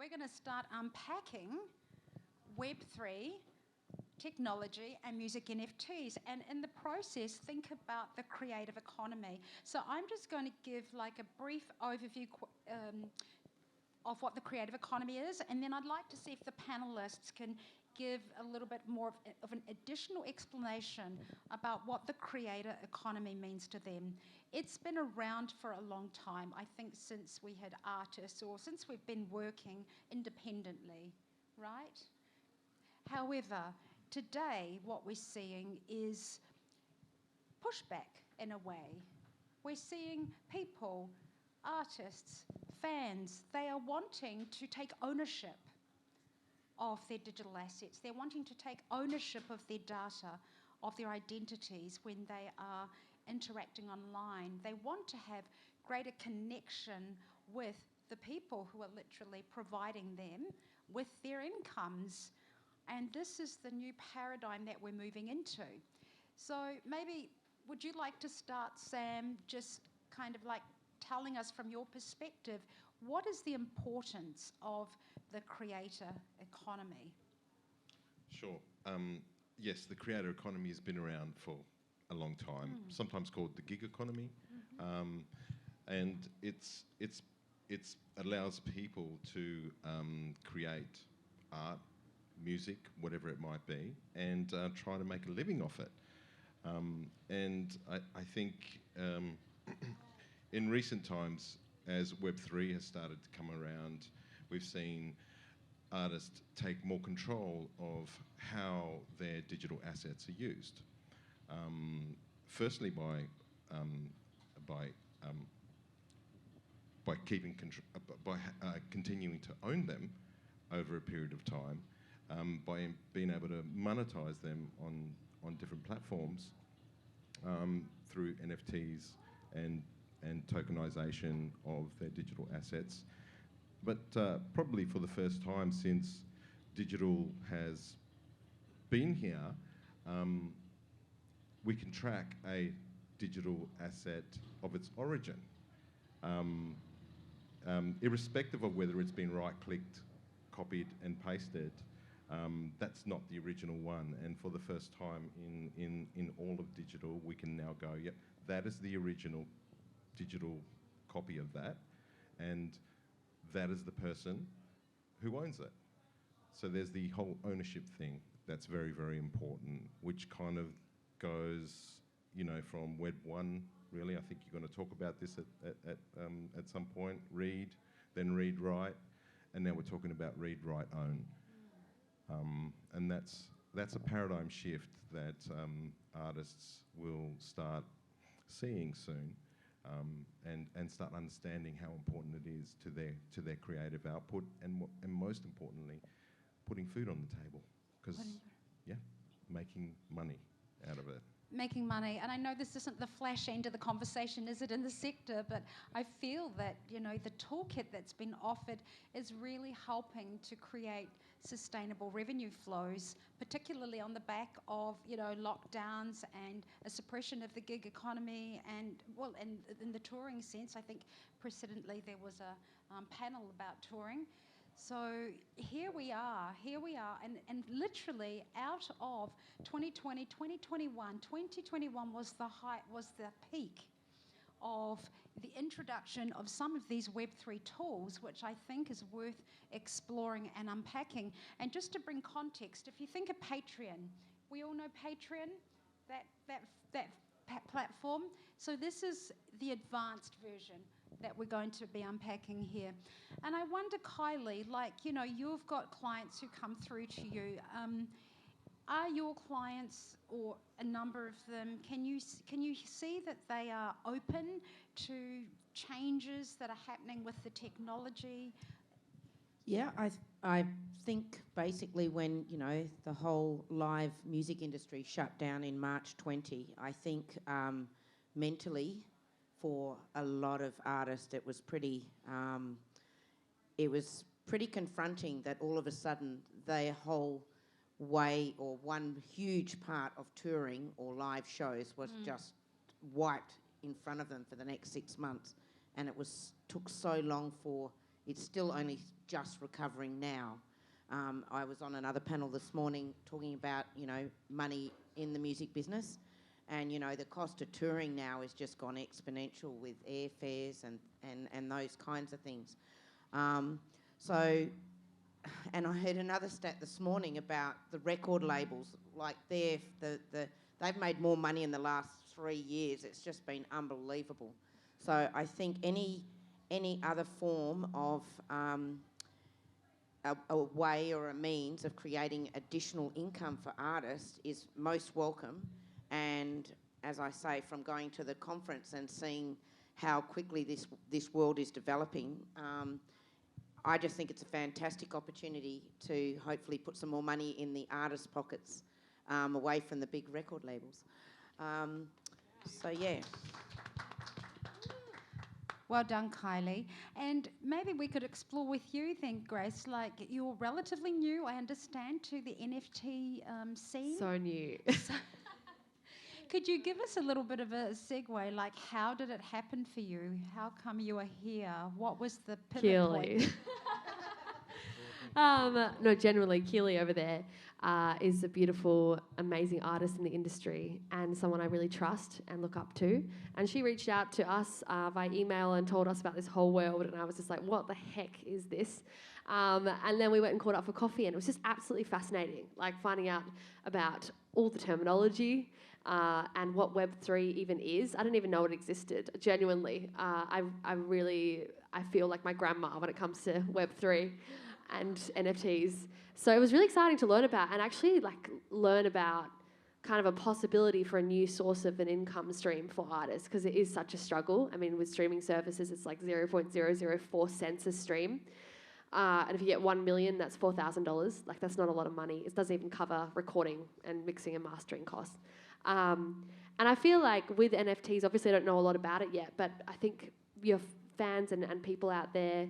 we're going to start unpacking Web3, technology and music NFTs, and in the process think about the creative economy. So I'm just going to give like a brief overview of what the creative economy is, and then I'd like to see if the panelists can give a little bit more of an additional explanation about what the creator economy means to them. It's been around for a long time, I think since we had artists or since we've been working independently, right? However, today what we're seeing is pushback in a way. We're seeing people, artists, fans, they are wanting to take ownership of their digital assets. They're wanting to take ownership of their data, of their identities when they are interacting online. They want to have greater connection with the people who are literally providing them with their incomes. And this is the new paradigm that we're moving into. So maybe, would you like to start, Sam, just kind of like telling us from your perspective, what is the importance of the creator economy? Sure. Yes, the creator economy has been around for a long time, sometimes called the gig economy, and it allows people to create art, music, whatever it might be, and try to make a living off it. And I think in recent times, as Web3 has started to come around, we've seen artists take more control of how their digital assets are used. Firstly, by continuing to own them over a period of time, by being able to monetize them on different platforms through NFTs and tokenization of their digital assets. But probably for the first time since digital has been here, we can track a digital asset of its origin, irrespective of whether it's been right-clicked, copied and pasted. That's not the original one, and for the first time in all of digital, we can now go, yep, that is the original digital copy of that, and that is the person who owns it. So there's the whole ownership thing that's very, very important, which kind of goes, you know, from Web 1, really. I think you're going to talk about this at some point. Read, then read, write, and now we're talking about read, write, own. And that's a paradigm shift that artists will start seeing soon, and start understanding how important it is to their creative output, and most importantly, putting food on the table, because making money out of it. Making money, and I know this isn't the flash end of the conversation, is it, in the sector, but I feel that, you know, the toolkit that's been offered is really helping to create sustainable revenue flows, particularly on the back of, you know, lockdowns and a suppression of the gig economy, and, well, in the touring sense, I think precedently there was a panel about touring. So here we are, and literally out of 2020, 2021 was the height, was the peak of the introduction of some of these Web3 tools, which I think is worth exploring and unpacking. And just to bring context, if you think of Patreon, we all know Patreon, that platform. So this is the advanced version that we're going to be unpacking here. And I wonder, Kylie, like, you know, you've got clients who come through to you. Are your clients, or a number of them, can you see that they are open to changes that are happening with the technology? Yeah, I think basically when, you know, the whole live music industry shut down in March 20, I think mentally for a lot of artists it was pretty confronting that all of a sudden their whole way, or one huge part of touring or live shows was just wiped in front of them for the next 6 months, and it took so long for it's still only just recovering now. I was on another panel this morning talking about, money in the music business, and, the cost of touring now has just gone exponential with airfares and those kinds of things. And I heard another stat this morning about the record labels, like they've made more money in the last 3 years. It's just been unbelievable. So I think any other form of a way or a means of creating additional income for artists is most welcome. And as I say, from going to the conference and seeing how quickly this world is developing, I just think it's a fantastic opportunity to hopefully put some more money in the artists' pockets, away from the big record labels. So, yeah. Well done, Kylie. And maybe we could explore with you then, Grace, like you're relatively new, I understand, to the NFT scene. So new. Could you give us a little bit of a segue, like how did it happen for you? How come you are here? What was the pivot point? No, generally, Kylie over there is a beautiful, amazing artist in the industry and someone I really trust and look up to. And she reached out to us via email and told us about this whole world, and I was just like, what the heck is this? And then we went and caught up for coffee, and it was just absolutely fascinating, like finding out about all the terminology and what Web3 even is. I didn't even know it existed, genuinely. I feel like my grandma when it comes to Web3 and NFTs. So it was really exciting to learn about and actually learn about kind of a possibility for a new source of an income stream for artists, because it is such a struggle. I mean, with streaming services, it's like 0.004 cents a stream. And if you get 1 million, that's $4,000. Like, that's not a lot of money. It doesn't even cover recording and mixing and mastering costs. And I feel like with NFTs, obviously I don't know a lot about it yet, but I think your fans and people out there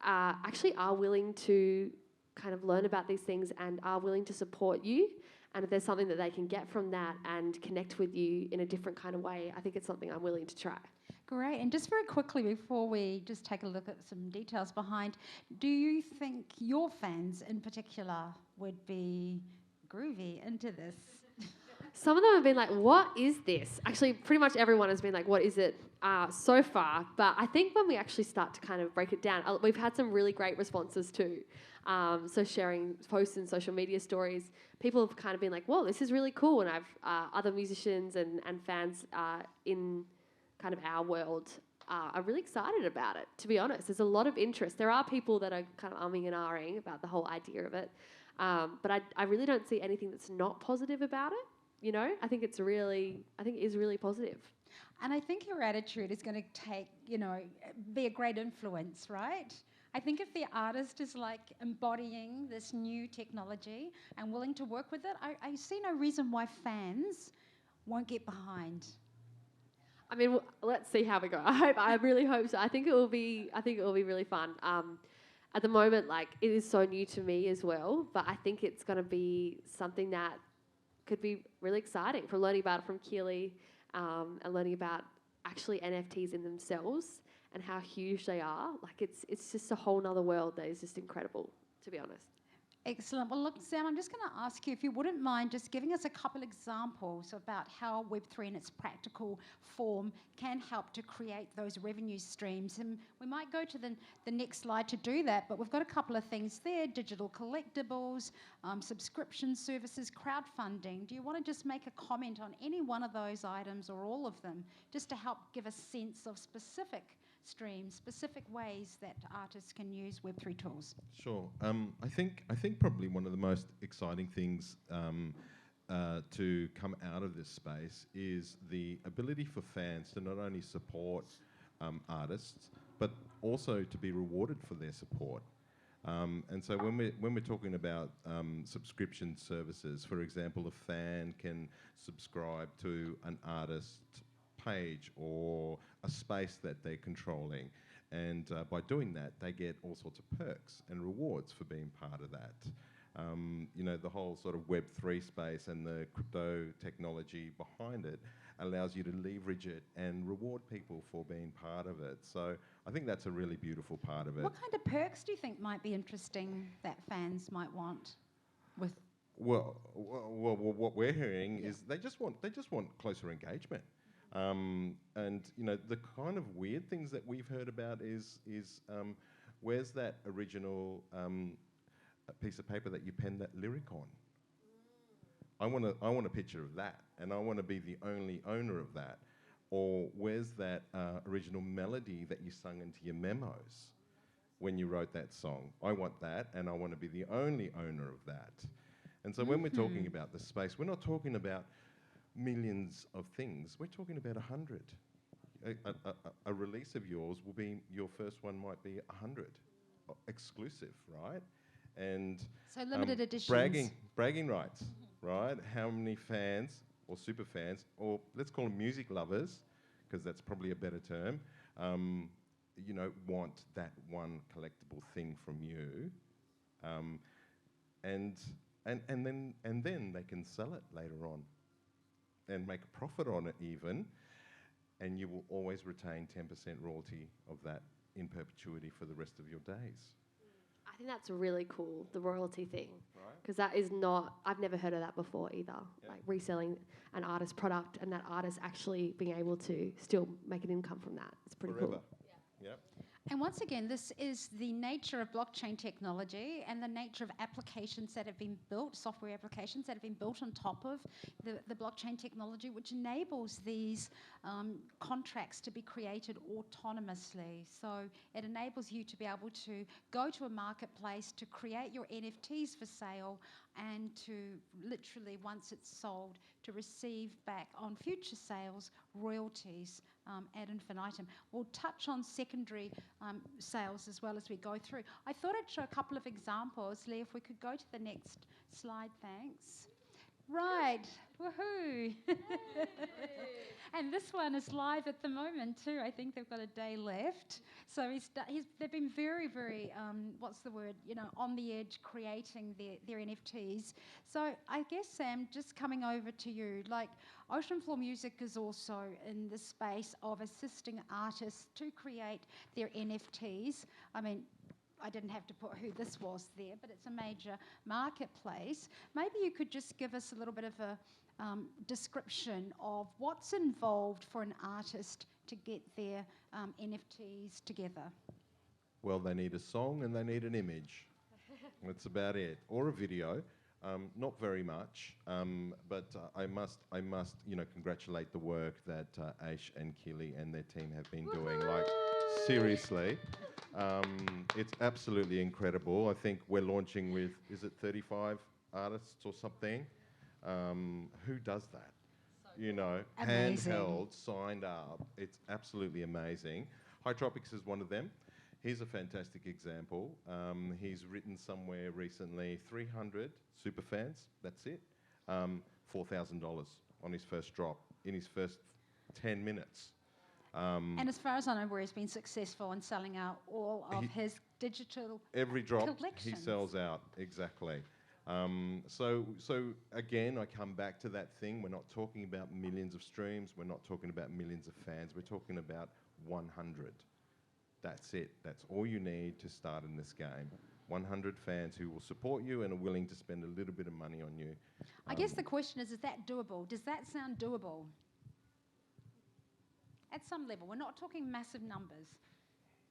actually are willing to kind of learn about these things and are willing to support you. And if there's something that they can get from that and connect with you in a different kind of way, I think it's something I'm willing to try. Great. And just very quickly, before we just take a look at some details behind, do you think your fans in particular would be groovy into this? Some of them have been like, what is this? Actually, pretty much everyone has been like, what is it so far? But I think when we actually start to kind of break it down, we've had some really great responses too. So sharing posts and social media stories, people have kind of been like, whoa, this is really cool. And I've other musicians and fans in kind of our world are really excited about it, to be honest. There's a lot of interest. There are people that are kind of umming and ahhing about the whole idea of it. But I really don't see anything that's not positive about it. You know, I think it is really positive. And I think your attitude is going to be a great influence, right? I think if the artist is like embodying this new technology and willing to work with it, I see no reason why fans won't get behind. I mean, let's see how we go. I really hope so. I think it will be really fun. At the moment, it is so new to me as well, but I think it's going to be something that could be really exciting, from learning about it from Kylie and learning about actually NFTs in themselves and how huge they are. It's just a whole nother world that is just incredible, to be honest. Excellent. Well, look, Sam, I'm just going to ask you if you wouldn't mind just giving us a couple examples about how Web3 in its practical form can help to create those revenue streams. And we might go to the next slide to do that, but we've got a couple of things there: digital collectibles, subscription services, crowdfunding. Do you want to just make a comment on any one of those items or all of them, just to help give a sense of specific streams, specific ways that artists can use Web3 tools? Sure. I think probably one of the most exciting things to come out of this space is the ability for fans to not only support artists, but also to be rewarded for their support. And so when we're talking about subscription services, for example, a fan can subscribe to an artist page or a space that they're controlling, and by doing that they get all sorts of perks and rewards for being part of that. The whole sort of Web3 space and the crypto technology behind it allows you to leverage it and reward people for being part of it. So I think that's a really beautiful part of it. What kind of perks do you think might be interesting that fans might want with? Well, what we're hearing is they just want closer engagement, and the kind of weird things that we've heard about is where's that original piece of paper that you penned that lyric on? I want a picture of that, and I want to be the only owner of that. Or where's that original melody that you sung into your memos when you wrote that song? I want that, and I want to be the only owner of that. And so when we're talking about the space, we're not talking about millions of things. We're talking about 100. A release of yours will be, your first one might be 100, exclusive, right? And so limited editions. Bragging rights, right? How many fans or super fans, or let's call them music lovers, because that's probably a better term, want that one collectible thing from you, and then they can sell it later on and make a profit on it even, and you will always retain 10% royalty of that in perpetuity for the rest of your days. I think that's really cool, the royalty thing, Right. because that is not, I've never heard of that before either, Yeah. like reselling an artist product and that artist actually being able to still make an income from that. It's pretty Forever. cool. Yep. And once again, this is the nature of blockchain technology and the nature of applications that have been built, software applications that have been built on top of the blockchain technology, which enables these contracts to be created autonomously. So it enables you to be able to go to a marketplace to create your NFTs for sale and to literally, once it's sold, to receive back on future sales royalties ad infinitum. We'll touch on secondary sales as well as we go through. I thought I'd show a couple of examples. Lee, if we could go to the next slide, thanks. Right, woohoo! And this one is live at the moment too. I think they've got a day left. So they've been very, very, on the edge creating their NFTs. So I guess, Sam, just coming over to you, like Ocean Floor Music is also in the space of assisting artists to create their NFTs. I mean, I didn't have to put who this was there, but it's a major marketplace. Maybe you could just give us a little bit of a description of what's involved for an artist to get their NFTs together. Well, they need a song and they need an image. That's about it. Or a video. Not very much, but I must, congratulate the work that Aish and Kylie and their team have been doing. Like, seriously. It's absolutely incredible. I think we're launching with, is it 35 artists or something? Who does that? Amazing. Handheld, signed up. It's absolutely amazing. Hytropics is one of them. Here's a fantastic example. He's written somewhere recently 300 superfans, that's it, $4,000 on his first drop in his first 10 minutes. And as far as I know, where he's been successful in selling out all of his digital every drop collections. he sells out, exactly. So again, I come back to that thing. We're not talking about millions of streams. We're not talking about millions of fans. We're talking about 100. That's it. That's all you need to start in this game. 100 fans who will support you and are willing to spend a little bit of money on you. I guess the question is that doable? Does that sound doable? At some level, we're not talking massive numbers.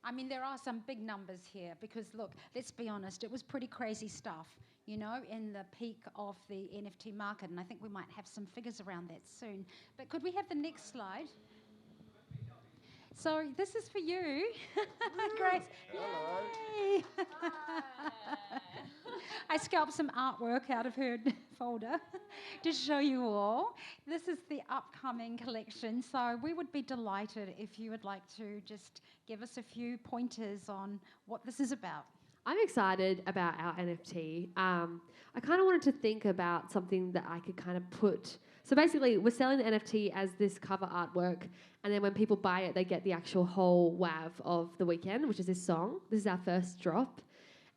I mean, there are some big numbers here because, look, let's be honest, it was pretty crazy stuff, in the peak of the NFT market, and I think we might have some figures around that soon. But could we have the next slide? So this is for you, Grace. Hello. Yay. I scalped some artwork out of her folder to show you all. This is the upcoming collection, so we would be delighted if you would like to just give us a few pointers on what this is about. I'm excited about our NFT. I kind of wanted to think about something that I could kind of put. So basically, we're selling the NFT as this cover artwork, and then when people buy it, they get the actual whole WAV of the weekend, which is this song. This is our first drop.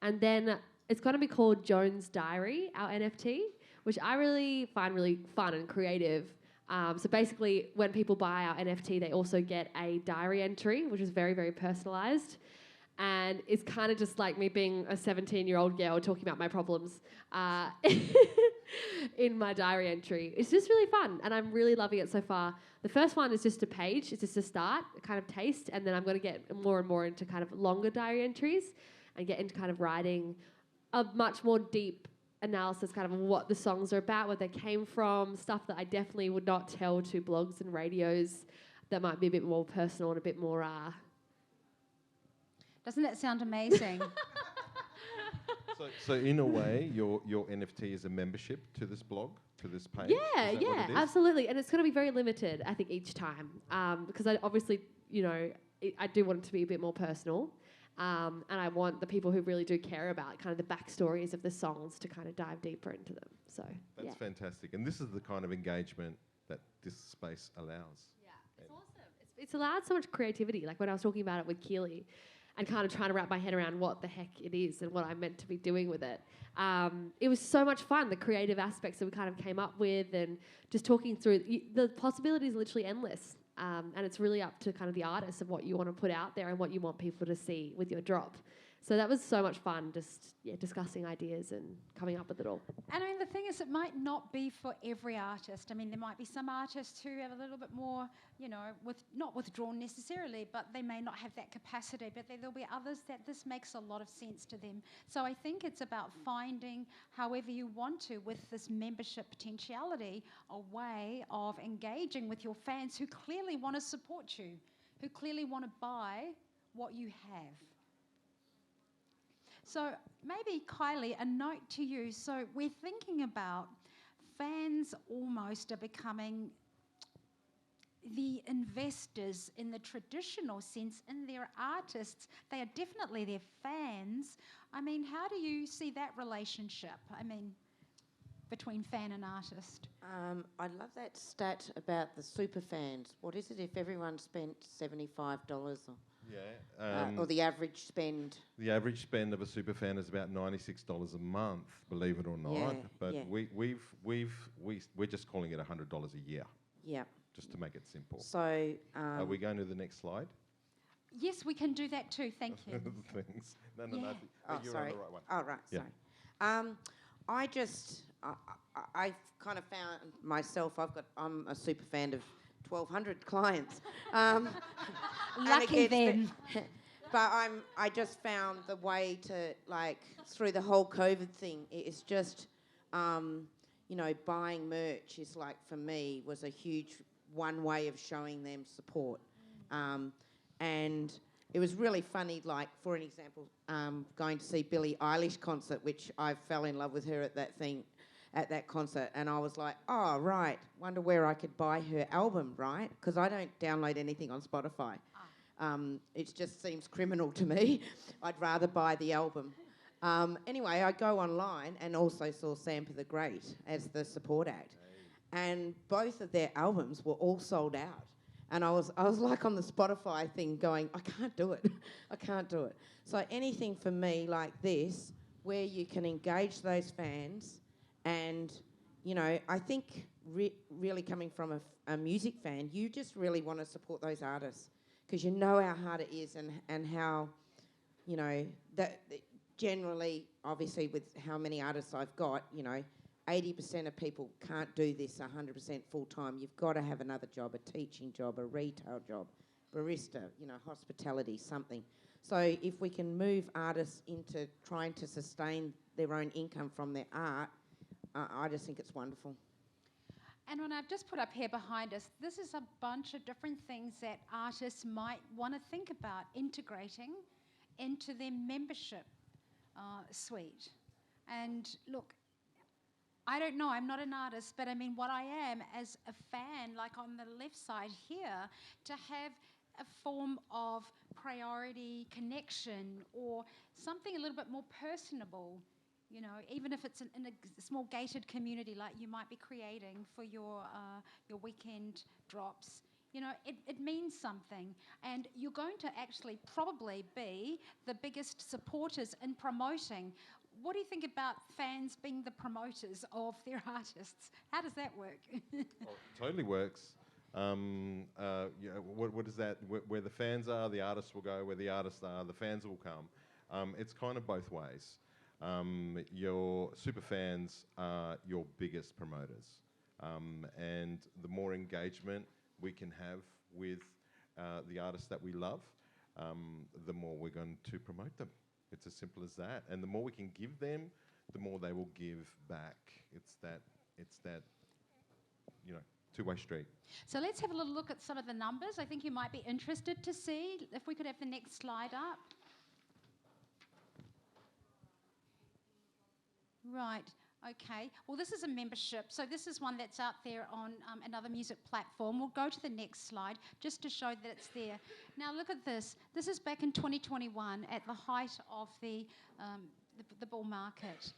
And then it's going to be called Joan's Diary, our NFT, which I really find really fun and creative. So basically, when people buy our NFT, they also get a diary entry, which is very, very personalised. And it's kind of just like me being a 17-year-old girl talking about my problems in my diary entry. It's just really fun, and I'm really loving it so far. The first one is just a page. It's just a start, a kind of taste, and then I'm going to get more and more into kind of longer diary entries and get into kind of writing a much more deep analysis kind of what the songs are about, where they came from, stuff that I definitely would not tell to blogs and radios that might be a bit more personal and a bit more... Doesn't that sound amazing? So in a way, your NFT is a membership to this blog, to this page? Yeah, absolutely. And it's going to be very limited, I think, each time. Because I obviously, I do want it to be a bit more personal. And I want the people who really do care about kind of the backstories of the songs to kind of dive deeper into them. So that's fantastic. And this is the kind of engagement that this space allows. Yeah, it's awesome. It's allowed so much creativity. Like when I was talking about it with Kylie and kind of trying to wrap my head around what the heck it is and what I'm meant to be doing with it. It was so much fun, the creative aspects that we kind of came up with and just talking through. The possibilities are literally endless. And it's really up to kind of the artist of what you want to put out there and what you want people to see with your drop. So that was so much fun, just discussing ideas and coming up with it all. And I mean, the thing is, it might not be for every artist. I mean, there might be some artists who have a little bit more, not withdrawn necessarily, but they may not have that capacity. But there'll be others that this makes a lot of sense to them. So I think it's about finding, however you want to, with this membership potentiality, a way of engaging with your fans who clearly want to support you, who clearly want to buy what you have. So maybe, Kylie, a note to you. So we're thinking about fans almost are becoming the investors in the traditional sense in their artists. They are definitely their fans. I mean, how do you see that relationship? I mean, between fan and artist. I love that stat about the super fans. What is it if everyone spent $75 or the average spend? The average spend of a super fan is about $96 a month, believe it or not. We're just calling it $100 a year. Yeah. Just to make it simple. So are we going to the next slide? Yes, we can do that too. Thank you. Thanks. No. You're sorry. on the right one. Oh, right. Yeah. Sorry. I've kind of found myself. I'm a super fan of 1,200 clients. Lucky then. But I just found the way to, through the whole COVID thing, it's just, buying merch is for me, was a huge one way of showing them support. And it was really funny, for an example, going to see Billie Eilish concert, which I fell in love with her at that concert, and I was like, oh, right, wonder where I could buy her album, right? Because I don't download anything on Spotify. It just seems criminal to me. I'd rather buy the album. Anyway, I go online and also saw Sam the Great as the support act. And both of their albums were all sold out. And I was like on the Spotify thing going, I can't do it. I can't do it. So anything for me like this, where you can engage those fans and, I think really coming from a music fan, you just really want to support those artists because you know how hard it is and how, that generally, obviously, with how many artists I've got, 80% of people can't do this 100% full-time. You've got to have another job, a teaching job, a retail job, barista, hospitality, something. So if we can move artists into trying to sustain their own income from their art, I just think it's wonderful. And when I've just put up here behind us, this is a bunch of different things that artists might want to think about integrating into their membership suite. And look, I don't know, I'm not an artist, but I mean, what I am as a fan, like on the left side here, to have a form of priority connection or something a little bit more personable, even if it's in a small gated community like you might be creating for your weekend drops. It means something, and you're going to actually probably be the biggest supporters in promoting what do you think about fans being the promoters of their artists? How does that work? Oh, totally works. What is that? Where the fans are, the artists will go. Where the artists are, the fans will come. It's kind of both ways. Your super fans are your biggest promoters. And the more engagement we can have with the artists that we love, the more we're going to promote them. It's as simple as that. And the more we can give them, the more they will give back. It's that two-way street. So let's have a little look at some of the numbers. I think you might be interested to see. If we could have the next slide up. Right. Okay. Well, this is a membership. So this is one that's out there on another music platform. We'll go to the next slide just to show that it's there. Now, look at this. This is back in 2021 at the height of the bull market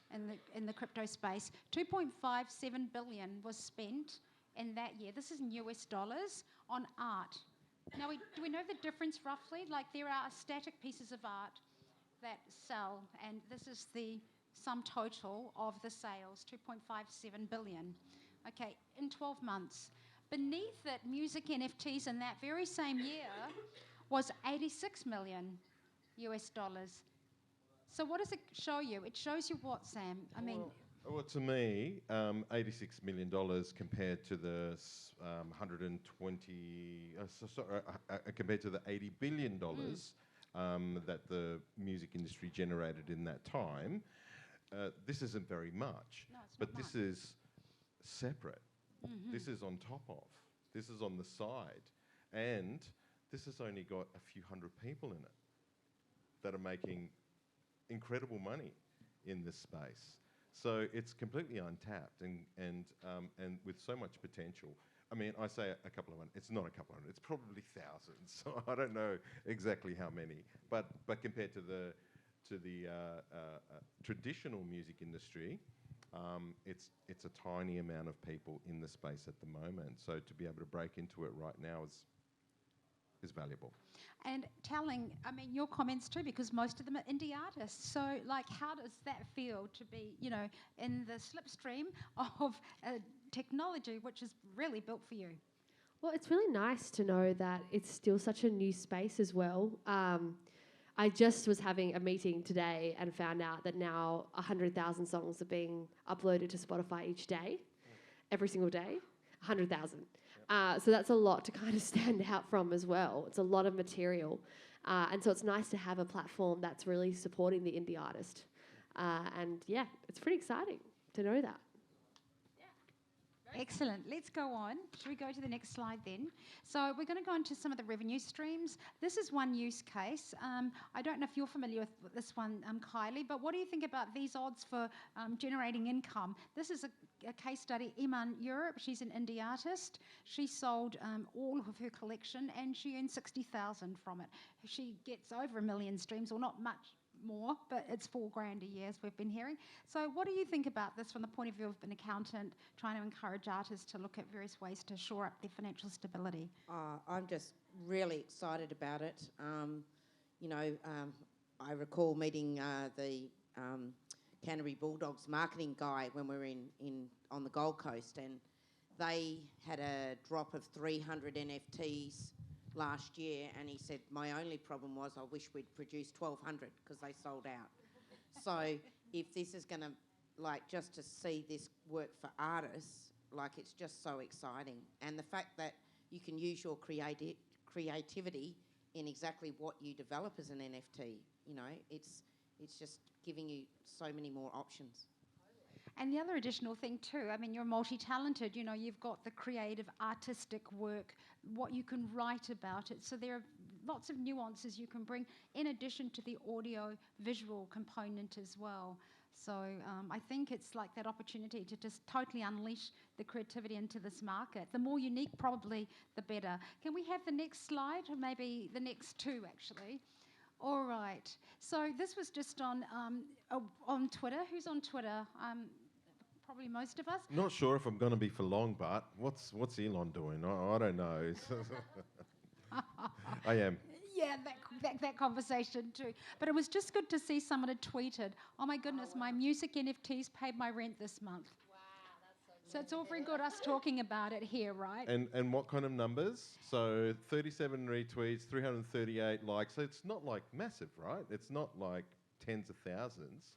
in the crypto space. 2.57 billion was spent in that year. This is in US dollars on art. Now, do we know the difference roughly? Like, there are static pieces of art that sell, and this is the sum total of the sales, 2.57 billion. Okay, in 12 months. Beneath it, music NFTs in that very same year was 86 million US dollars. So what does it show you? It shows you what, Sam? Well, to me, $86 million compared to the compared to the $80 billion that the music industry generated in that time. This isn't very much, No, it's but not this much. is separate. This is on top of. This is on the side. And this has only got a few hundred people in it that are making incredible money in this space. So it's completely untapped and with so much potential. I mean, I say a couple of hundred. It's not a couple of hundred. It's probably thousands. So I don't know exactly how many. But compared to the traditional music industry, it's a tiny amount of people in the space at the moment. So to be able to break into it right now is valuable. And telling, your comments too, because most of them are indie artists. So, like, how does that feel to be, in the slipstream of technology, which is really built for you? Well, it's really nice to know that it's still such a new space as well. I just was having a meeting today and found out that now 100,000 songs are being uploaded to Spotify each day, every single day, 100,000. So that's a lot to kind of stand out from as well. It's a lot of material. And so it's nice to have a platform that's really supporting the indie artist. And yeah, it's pretty exciting to know that. Excellent. Let's go on. Should we go to the next slide then? So we're going to go into some of the revenue streams. This is one use case. I don't know if you're familiar with this one, Kylie, but what do you think about these odds for generating income? This is a case study. Iman Europe, she's an indie artist. She sold all of her collection and she earned 60,000 from it. She gets over 1 million streams, or not much more, but it's $4,000 a year, as we've been hearing. So what do you think about this from the point of view of an accountant trying to encourage artists to look at various ways to shore up their financial stability? I'm just really excited about it. I recall meeting the Canterbury Bulldogs marketing guy when we were on the Gold Coast, and they had a drop of 300 NFTs last year, and he said, my only problem was I wish we'd produced 1,200 because they sold out. So if this is going to, just to see this work for artists, it's just so exciting. And the fact that you can use your creativity in exactly what you develop as an NFT, it's just giving you so many more options. And the other additional thing too, you're multi-talented, you've got the creative, artistic work, what you can write about it. So there are lots of nuances you can bring in addition to the audio-visual component as well. So I think it's like that opportunity to just totally unleash the creativity into this market. The more unique, probably, the better. Can we have the next slide, or maybe the next two, actually? All right. So this was just on Twitter. Who's on Twitter? Probably most of us. Not sure if I'm going to be for long, but what's Elon doing? I don't know. I am. Yeah, that conversation too. But it was just good to see someone had tweeted, oh my goodness, my music NFTs paid my rent this month. Wow, that's so good. So it's all very good us talking about it here, right? And what kind of numbers? So 37 retweets, 338 likes. So it's not like massive, right? It's not like tens of thousands.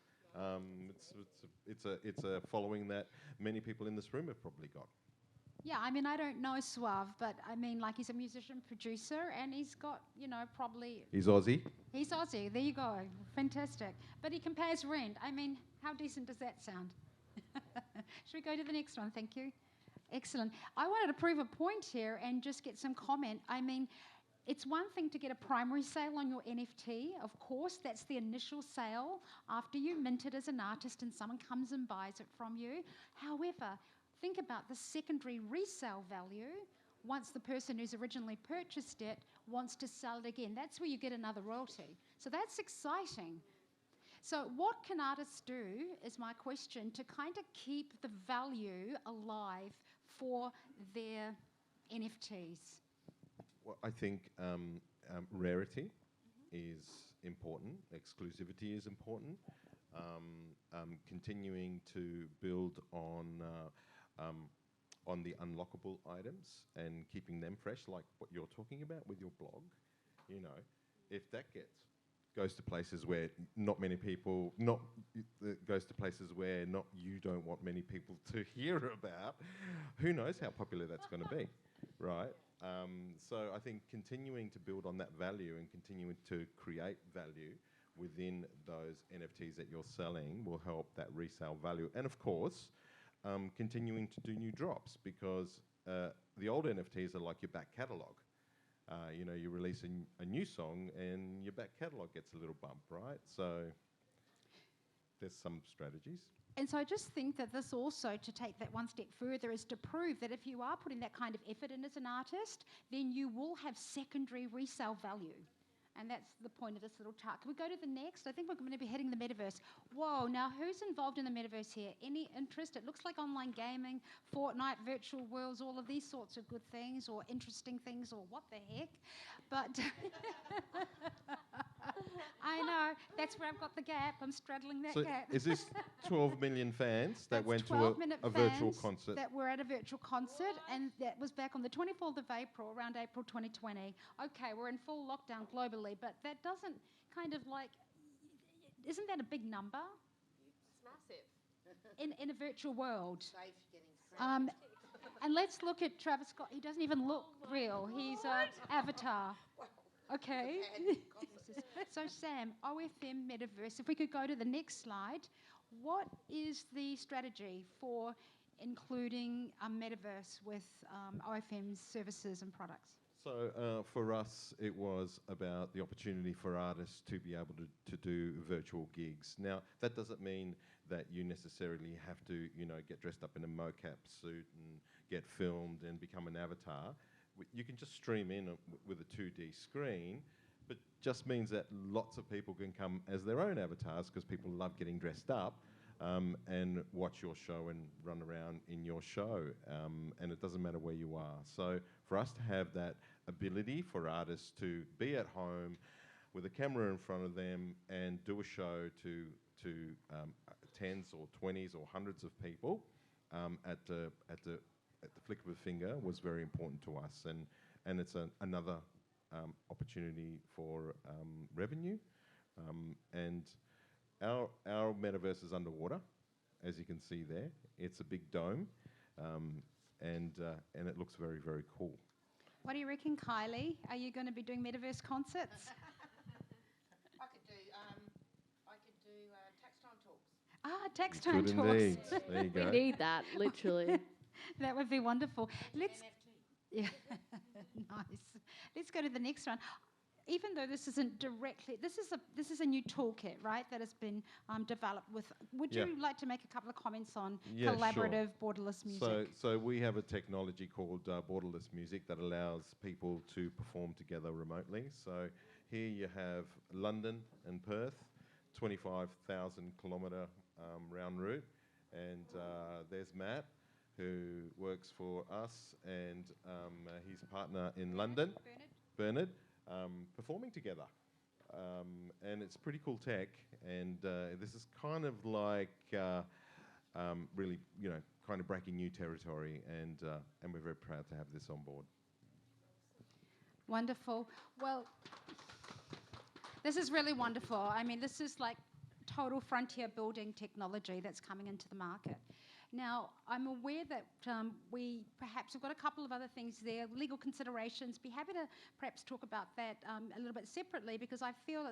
It's a following that many people in this room have probably got. Yeah, I mean, I don't know Suave, but I mean, like, he's a musician, producer, and he's got, probably... He's Aussie. He's Aussie, there you go. Fantastic. But he compares rent. I mean, how decent does that sound? Should we go to the next one? Thank you. Excellent. I wanted to prove a point here and just get some comment. I mean, it's one thing to get a primary sale on your NFT, of course. That's the initial sale after you mint it as an artist and someone comes and buys it from you. However, think about the secondary resale value once the person who's originally purchased it wants to sell it again. That's where you get another royalty. So that's exciting. So what can artists do, is my question, to kind of keep the value alive for their NFTs? Well, I think rarity is important. Exclusivity is important. Continuing to build on the unlockable items and keeping them fresh, like what you're talking about with your blog. If that goes to places where not many people, goes to places where not you don't want many people to hear about, who knows how popular that's going to be, right? So I think continuing to build on that value and continuing to create value within those NFTs that you're selling will help that resale value. And of course, continuing to do new drops, because the old NFTs are like your back catalogue. You release a new song and your back catalogue gets a little bump, right? So there's some strategies. And so I just think that this also, to take that one step further, is to prove that if you are putting that kind of effort in as an artist, then you will have secondary resale value. And that's the point of this little talk. Can we go to the next? I think we're going to be hitting the metaverse. Whoa, now who's involved in the metaverse here? Any interest? It looks like online gaming, Fortnite, virtual worlds, all of these sorts of good things or interesting things or what the heck. But I know, that's where I've got the gap. I'm straddling that gap. Is this 12 million fans that went to a virtual concert? That were at a virtual concert, and that was back on the 24th of April, around April 2020. Okay, we're in full lockdown globally, but that doesn't kind of like, isn't that a big number? It's massive. In a virtual world. And let's look at Travis Scott. He doesn't even look real. He's an avatar. Okay. So Sam, OFM Metaverse, if we could go to the next slide, what is the strategy for including a metaverse with OFM's services and products? So for us, it was about the opportunity for artists to be able to do virtual gigs. Now, that doesn't mean that you necessarily have to, get dressed up in a mocap suit and get filmed and become an avatar. You can just stream in with a 2D screen, but just means that lots of people can come as their own avatars because people love getting dressed up and watch your show and run around in your show. And it doesn't matter where you are. So for us to have that ability for artists to be at home with a camera in front of them and do a show to tens or 20s or hundreds of people at the flick of a finger was very important to us, and it's another opportunity for revenue. And our metaverse is underwater, as you can see there. It's a big dome, and it looks very, very cool. What do you reckon, Kylie? Are you going to be doing metaverse concerts? I could do tax time talks. Tax time Good talks. indeed. There you go. We need that, literally. That would be wonderful. Let's NFT. Yeah, nice. Let's go to the next one. Even though this isn't directly, this is a new toolkit, right? That has been developed with. Would you like to make a couple of comments on collaborative borderless music? So we have a technology called borderless music that allows people to perform together remotely. So here you have London and Perth, 25,000 kilometre round route, and there's Matt, who works for us, and his partner in London, Bernard. performing together. And it's pretty cool tech, and this is kind of like really, kind of breaking new territory, and we're very proud to have this on board. Wonderful. Well, this is really wonderful. I mean, this is like total frontier building technology that's coming into the market. Now, I'm aware that we perhaps have got a couple of other things there, legal considerations. Be happy to perhaps talk about that a little bit separately, because I feel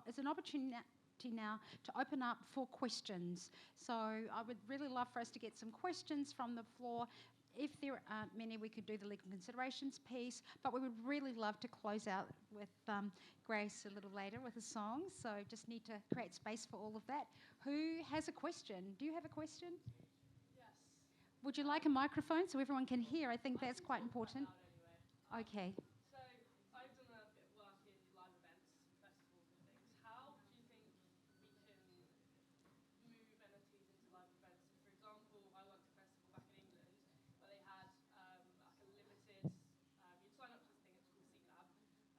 it's an opportunity now to open up for questions. So I would really love for us to get some questions from the floor. If there aren't many, we could do the legal considerations piece, but we would really love to close out with Grace a little later with a song. So just need to create space for all of that. Who has a question? Do you have a question? Would you like a microphone so everyone can hear? I think that's quite important. Okay. So I've done a bit of work in live events, festivals and things. How do you think we can move NFTs into live events? For example, I worked at a festival back in England where they had like a limited, you'd sign up to this thing, it's called C-Lab,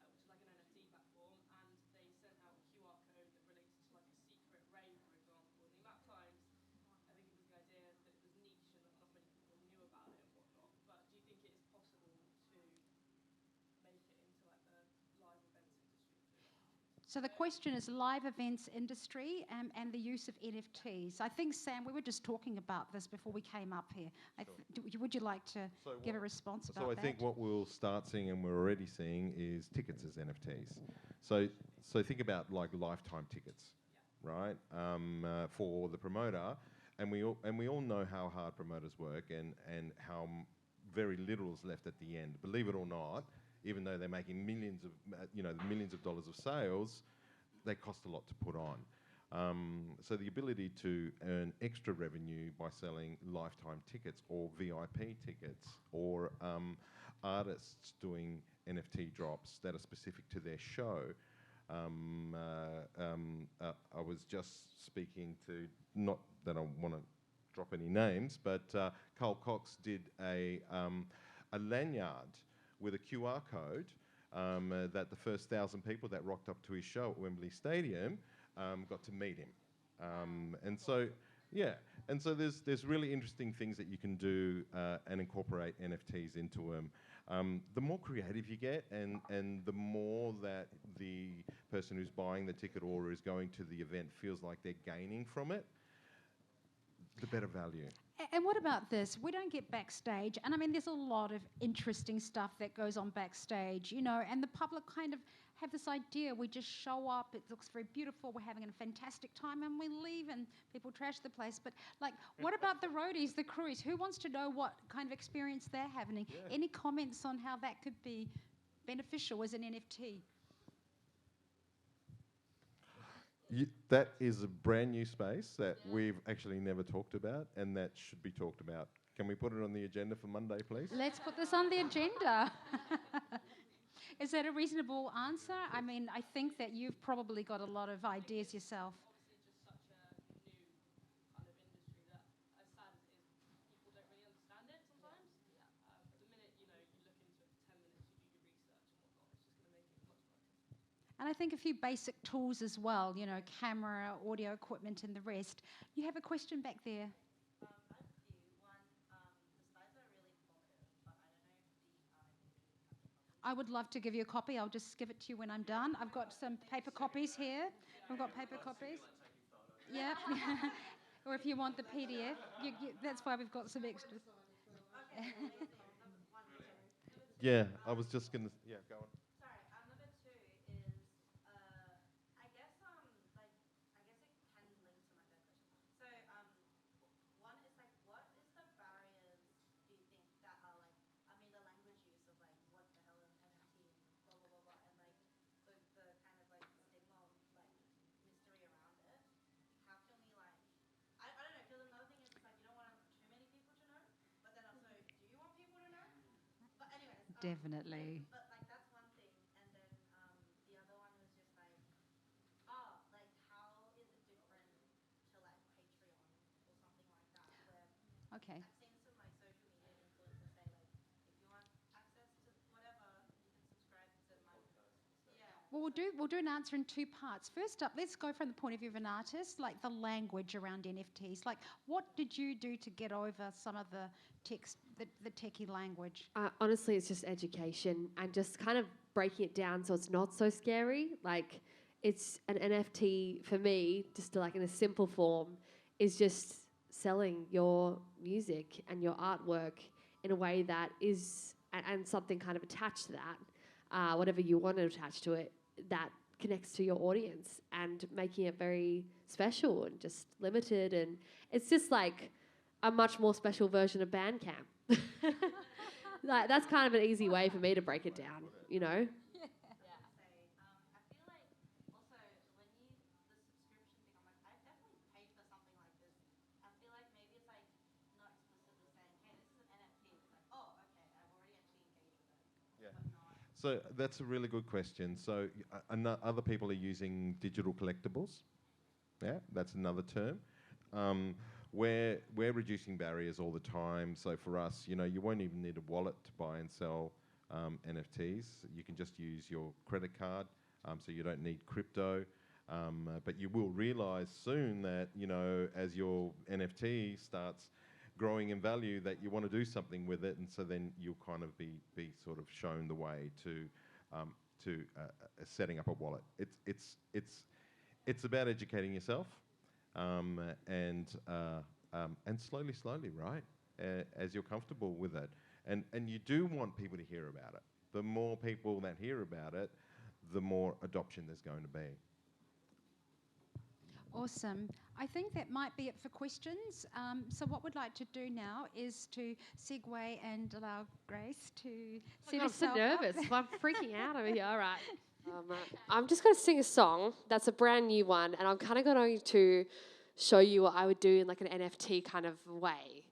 which is like an NFT platform, and they sent out a QR code that related to like a secret rave, for example. And the amount of times, I think it was the idea that it was niche and not many people knew about it and whatnot. But do you think it is possible to make it into like the live events industry? So the question is live events industry and the use of NFTs. I think, Sam, we were just talking about this before we came up here. Would you like to give a response about that? So I think what we'll start seeing, and we're already seeing, is tickets as NFTs. So think about like lifetime tickets, right? For the promoter, and we all know how hard promoters work and how very little is left at the end. Believe it or not, even though they're making millions of dollars of sales, they cost a lot to put on. So the ability to earn extra revenue by selling lifetime tickets or VIP tickets, or artists doing NFT drops that are specific to their show. I was just speaking to, not that I want to drop any names, but Carl Cox did a lanyard with a QR code that the first 1,000 people that rocked up to his show at Wembley Stadium got to meet him. And so there's really interesting things that you can do and incorporate NFTs into them. The more creative you get, and the more that the person who's buying the ticket or is going to the event feels like they're gaining from it, the better value. And what about this? We don't get backstage. And I mean, there's a lot of interesting stuff that goes on backstage, and the public kind of have this idea. We just show up, it looks very beautiful, we're having a fantastic time, and we leave and people trash the place. But like, what about the roadies, the crews? Who wants to know what kind of experience they're having? Yeah. Any comments on how that could be beneficial as an NFT? That is a brand new space that we've actually never talked about, and that should be talked about. Can we put it on the agenda for Monday, please? Let's put this on the agenda. Is that a reasonable answer? I mean, I think that you've probably got a lot of ideas yourself. Obviously, just such a new kind of industry that, as sad as it is, people don't really understand it sometimes. At the minute, you look into it for 10 minutes, you do your research and whatnot, it's just going to make it much more accessible. And I think a few basic tools as well, camera, audio equipment, and the rest. You have a question back there? I have a few. One, the slides are really informative, but I don't know if I would love to give you a copy. I'll just give it to you when I'm done. I've got some paper copies here. I've got paper copies. Yeah. Or if you want the PDF, that's why we've got some extras. Okay. Yeah, I was just going to... Yeah, go on. Sorry, number two is, I guess it can link to my third question. So, one is like, what is the barriers do you think that are like, the language use of like, what the hell is NFT and blah, blah, blah, blah, and like, the kind of like stigma of like mystery around it. How can we like, I don't know, because another thing is it's like, you don't want too many people to know, but then also, do you want people to know? But anyways. Definitely. But like that's one thing, and then the other one was just like, like how is it different to like Patreon or something like that? Where Okay. I've seen some like social media influencers say like, if you want access to whatever, you can subscribe to my post. Well, we'll do an answer in two parts. First up, let's go from the point of view of an artist, like the language around NFTs. Like, what did you do to get over some of the the techie language? Honestly, it's just education and just kind of breaking it down so it's not so scary. Like, it's an NFT for me, just to, like, in a simple form, is just selling your music and your artwork in a way that is, and something kind of attached to that, whatever you want to attach to it, that connects to your audience, and making it very special and just limited. And it's just like a much more special version of Bandcamp. Like, that's kind of an easy way for me to break it down, you know? I feel like also when you the subscription thing, I'm like, I definitely paid for something like this. I feel like maybe it's like not explicitly saying, hey, this is an NFT. It's like, oh, okay, I've already actually engaged with it. Yeah. But not. So that's a really good question. So other people are using digital collectibles. Yeah, that's another term. We're reducing barriers all the time. So for us, you know, you won't even need a wallet to buy and sell NFTs. You can just use your credit card, so you don't need crypto. But you will realise soon that, you know, as your NFT starts growing in value, that you want to do something with it, and so then you'll kind of be sort of shown the way to setting up a wallet. It's about educating yourself, and slowly, right, as you're comfortable with it, and you do want people to hear about it. The more people that hear about it, the more adoption there's going to be. Awesome. I think that might be it for questions. So what we'd like to do now is to segue and allow Grace to set I'm so herself up. nervous. I'm freaking out over here. All right. I'm just going to sing a song that's a brand new one, and I'm kind of going to show you what I would do in like an NFT kind of way.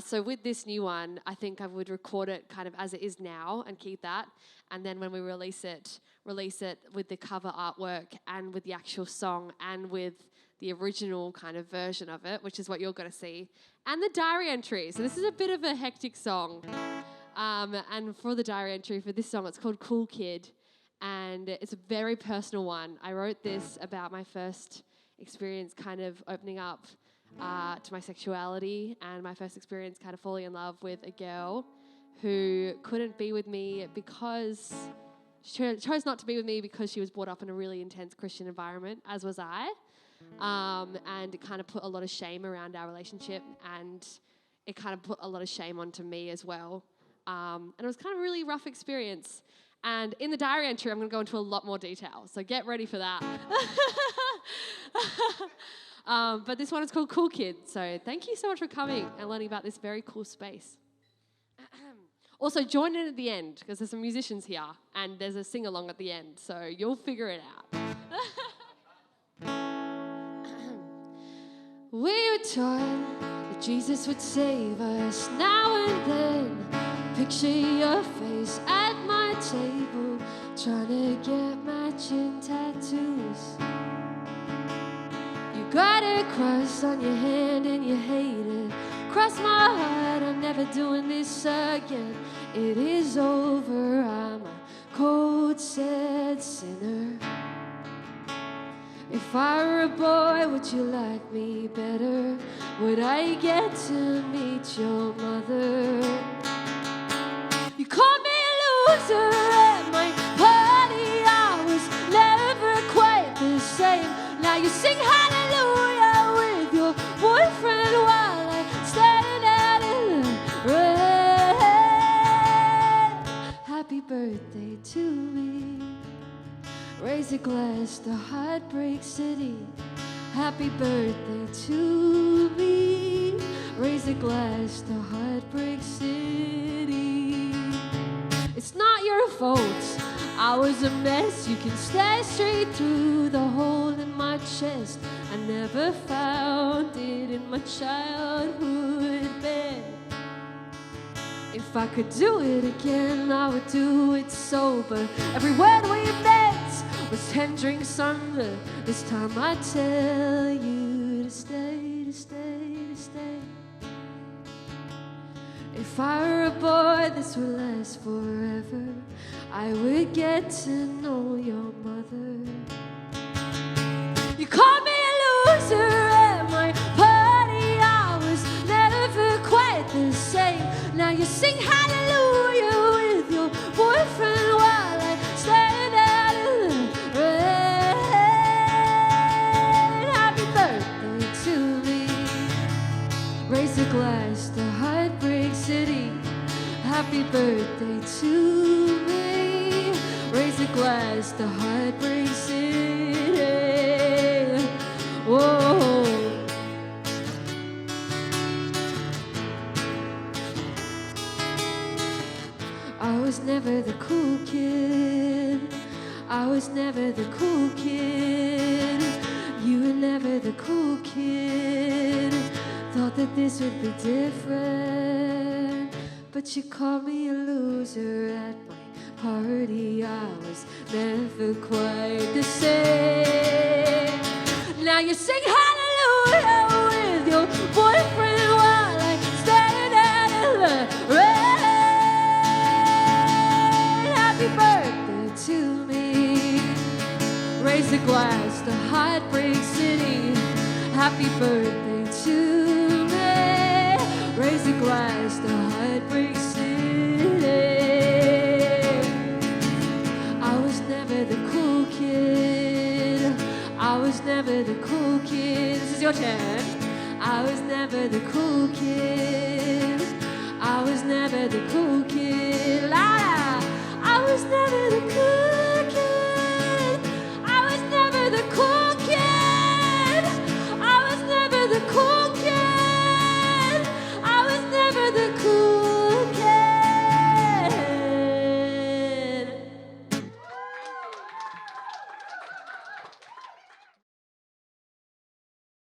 So with this new one, I think I would record it kind of as it is now and keep that. And then when we release it with the cover artwork and with the actual song and with the original kind of version of it, which is what you're going to see, and the diary entry. So this is a bit of a hectic song. And for the diary entry for this song, it's called Cool Kid. And it's a very personal one. I wrote this about my first experience kind of opening up to my sexuality, and my first experience kind of falling in love with a girl who couldn't be with me because she chose not to be with me because she was brought up in a really intense Christian environment, as was I. And it kind of put a lot of shame around our relationship, and it kind of put a lot of shame onto me as well. And it was kind of a really rough experience. And in the diary entry, I'm going to go into a lot more detail, so get ready for that. But this one is called Cool Kid, so thank you so much for coming and learning about this very cool space. Also, join in at the end, because there's some musicians here, and there's a sing-along at the end, so you'll figure it out. We were taught that Jesus would save us now and then. Picture your face at my table, trying to get matching tattoos. You got a cross on your hand and you hate it. Cross my heart, I'm never doing this again. It is over, I'm a cold, sad sinner. If I were a boy, would you like me better? Would I get to meet your mother? You called me a loser at my party. I was never quite the same. Now you sing hallelujah with your boyfriend while I stand out in the rain. Happy birthday to me. Raise a glass to Heartbreak City. Happy birthday to me. Raise a glass to Heartbreak City. It's not your fault, I was a mess. You can stare straight through the hole in my chest. I never found it in my childhood bed. If I could do it again, I would do it sober. Every word we met was 10 drinks under. This time I tell you to stay, to stay, to stay. If I were a boy, this would last forever. I would get to know your mother. You called me a loser at my party. I was never quite the same. Now you sing hallelujah with your boyfriend while I stand out in the rain. Happy birthday to me. Raise a glass to Heartbreak City. Happy birthday to me. Raise a glass to Heartbreak City. Whoa. I was never the cool kid. I was never the cool kid. You were never the cool kid. Thought that this would be different, but you called me a loser at my party. I was never quite the same. Now you sing hallelujah with your boyfriend while I stand out in the rain. Happy birthday to me. Raise a glass to Heartbreak City. Happy birthday to me. Raise a glass to Heartbreak City. I was never the cool kid. I was never the cool kid. This is your turn. I was never the cool kid. I was never the cool kid. La